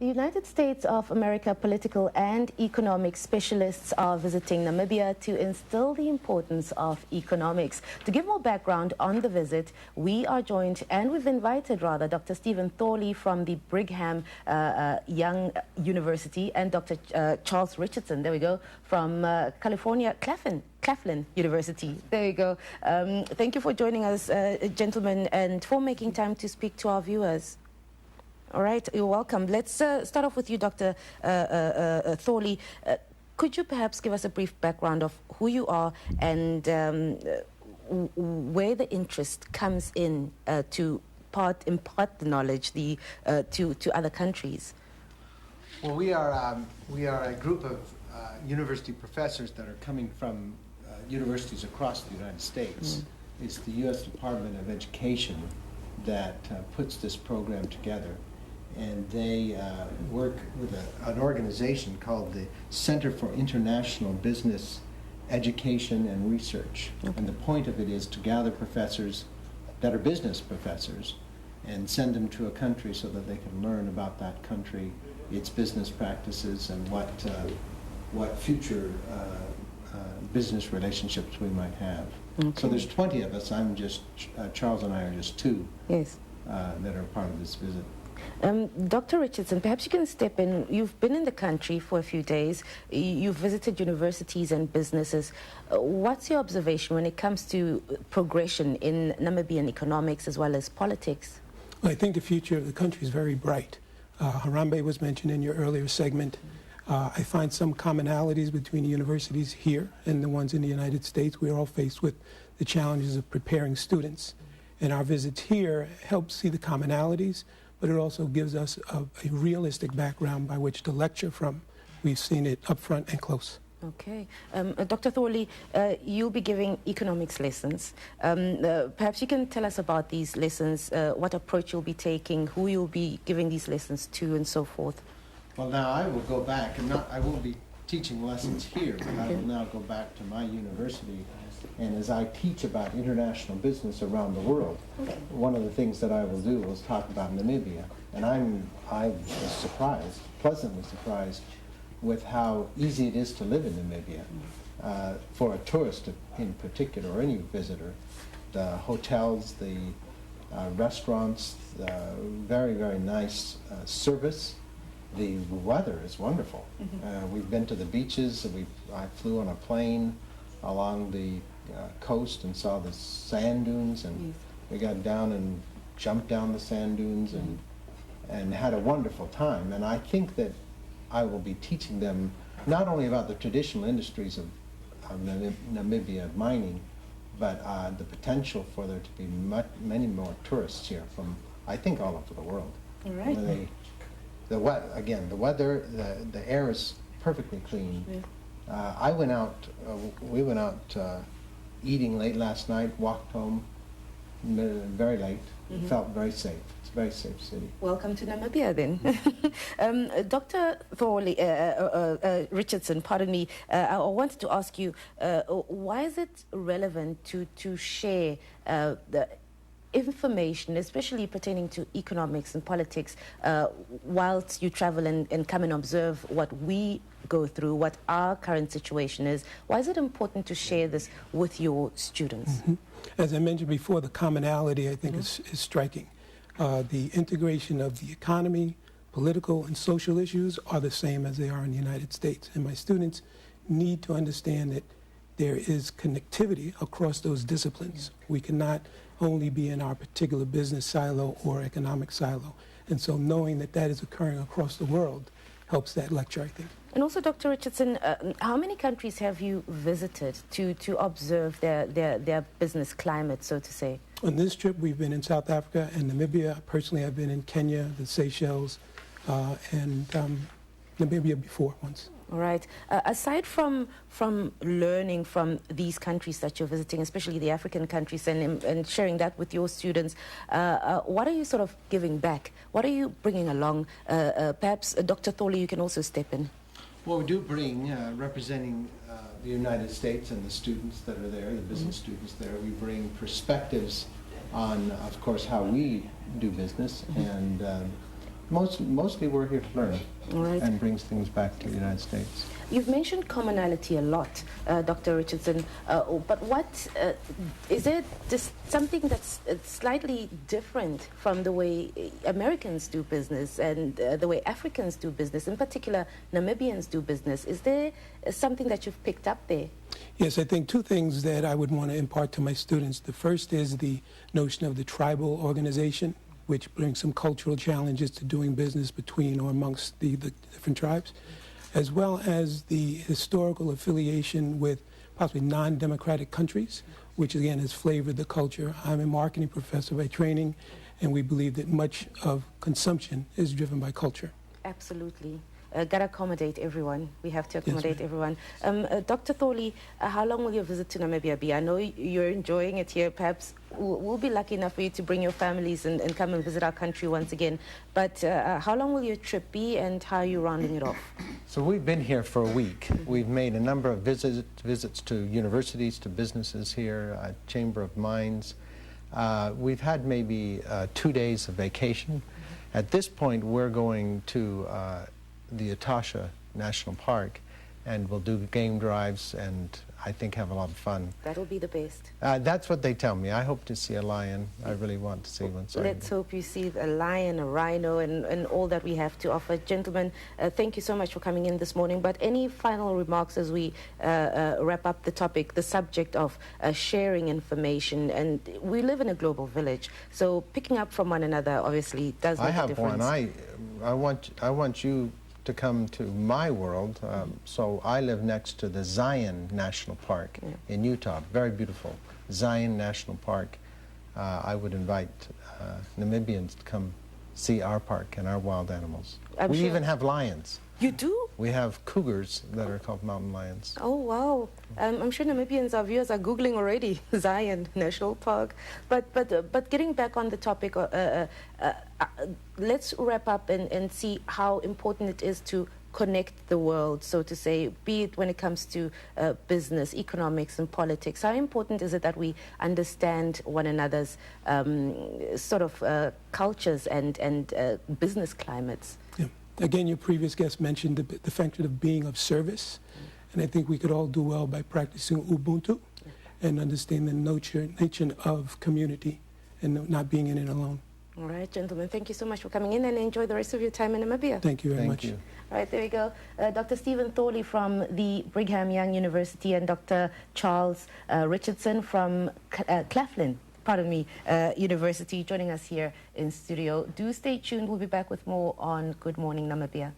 The United States of America political and economic specialists are visiting Namibia to instill the importance of economics. To give more background on the visit, we are joined, and we've invited rather, Dr. Stephen Thorley from the Brigham Young University and Dr. Charles Richardson, there we go, from California, Claflin University. There you go. Thank you for joining us, gentlemen, and for making time to speak to our viewers. All right, you're welcome. Let's start off with you, Dr. Thorley. Could you perhaps give us a brief background of who you are and where the interest comes in to impart the knowledge to other countries? Well, we are a group of university professors that are coming from universities across the United States. It's the U.S. Department of Education that puts this program together. And they work with an organization called the Center for International Business Education and Research. Okay. And the point of it is to gather professors that are business professors and send them to a country so that they can learn about that country, its business practices, and what future business relationships we might have. Okay. So there's 20 of us. I'm just, Charles and I are just two. Yes. That are part of this visit. Dr. Richardson, perhaps you can step in. You've been in the country for a few days. You've visited universities and businesses. What's your observation when it comes to progression in Namibian economics as well as politics? Well, I think the future of the country is very bright. Harambe was mentioned in your earlier segment. I find some commonalities between the universities here and the ones in the United States. We're all faced with the challenges of preparing students. And our visits here help see the commonalities, but it also gives us a realistic background by which to lecture from. We've seen it up front and close. Okay. Dr. Thorley, you'll be giving economics lessons. Perhaps you can tell us about these lessons, what approach you'll be taking, who you'll be giving these lessons to, and so forth. Well, now I will go back, and I won't be teaching lessons here, but I will now go back to my university. And as I teach about international business around the world, one of the things that I will do is talk about Namibia. And I was surprised, pleasantly surprised, with how easy it is to live in Namibia. For a tourist in particular, or any visitor, the hotels, the restaurants, the very, very nice service. The weather is wonderful. We've been to the beaches. I flew on a plane along the coast and saw the sand dunes, and we got down and jumped down the sand dunes and had a wonderful time. And I think that I will be teaching them not only about the traditional industries of Namibia, mining, but the potential for there to be many more tourists here from, I think, all over the world. All right. The weather, the air is perfectly clean. Yeah. We went out eating late last night, walked home very late, felt very safe. It's a very safe city. Welcome to Namibia then. Dr. Thorley, Richardson, pardon me, I wanted to ask you, why is it relevant to share the information, especially pertaining to economics and politics, whilst you travel and come and observe what we go through, what our current situation is? Why is it important to share this with your students? As I mentioned before, the commonality, I think, is striking. The integration of the economy, political and social issues are the same as they are in the United States. And my students need to understand that there is connectivity across those disciplines. We cannot only be in our particular business silo or economic silo. And so knowing that that is occurring across the world helps that lecture, I think. And also, Dr. Richardson, how many countries have you visited to observe their business climate, so to say? On this trip, we've been in South Africa and Namibia. Personally, I've been in Kenya, the Seychelles, and Namibia before once. All right. Aside from learning from these countries that you're visiting, especially the African countries, and sharing that with your students, what are you sort of giving back? What are you bringing along? Perhaps, Dr. Thorley, you can also step in. Well, we do bring, representing the United States and the students that are there, the business students there, we bring perspectives on, of course, how we do business, and Mostly we're here to learn Right. and brings things back to the United States. You've mentioned commonality a lot, Dr. Richardson, but is it just something that's slightly different from the way Americans do business and the way Africans do business, in particular Namibians do business? Is there something that you've picked up there? Yes, I think two things that I would want to impart to my students. The first is the notion of the tribal organization, which brings some cultural challenges to doing business between or amongst the different tribes, as well as the historical affiliation with possibly non-democratic countries, which again has flavored the culture. I'm a marketing professor by training, and we believe that much of consumption is driven by culture. Absolutely. Got to accommodate everyone. We have to accommodate Yes, everyone. Dr. Thorley, how long will your visit to Namibia be? I know you're enjoying it here. Perhaps we'll be lucky enough for you to bring your families and come and visit our country once again. But how long will your trip be, and how are you rounding it off? So we've been here for a week. We've made a number of visits to universities, to businesses here, Chamber of Mines. We've had maybe 2 days of vacation. At this point, we're going to the Etosha National Park, and we'll do game drives and I think have a lot of fun. That'll be the best. That's what they tell me. I hope to see a lion. I really want to see one. Let's hope you see a lion, a rhino, and all that we have to offer. Gentlemen, thank you so much for coming in this morning. But any final remarks as we wrap up the topic, the subject of sharing information? And we live in a global village, so picking up from one another obviously does make a difference. I have one. I want you to come to my world. So I live next to the Zion National Park in Utah. Very beautiful. Zion National Park. I would invite Namibians to come see our park and our wild animals. We even have lions. You do? We have cougars that are called mountain lions. Oh, wow. I'm sure Namibians, our viewers, are Googling already, Zion National Park. But getting back on the topic, let's wrap up and see how important it is to connect the world, so to say, be it when it comes to business, economics, and politics. How important is it that we understand one another's sort of cultures and business climates? Yeah. Again, your previous guest mentioned the factor of being of service, and I think we could all do well by practicing Ubuntu and understanding the nature of community and not being in it alone. All right, gentlemen, thank you so much for coming in, and enjoy the rest of your time in Namibia. Thank you very much. Thank you. All right, there we go. Dr. Stephen Thorley from the Brigham Young University and Dr. Charles Richardson from Claflin University joining us here in studio. Do stay tuned. We'll be back with more on Good Morning Namibia.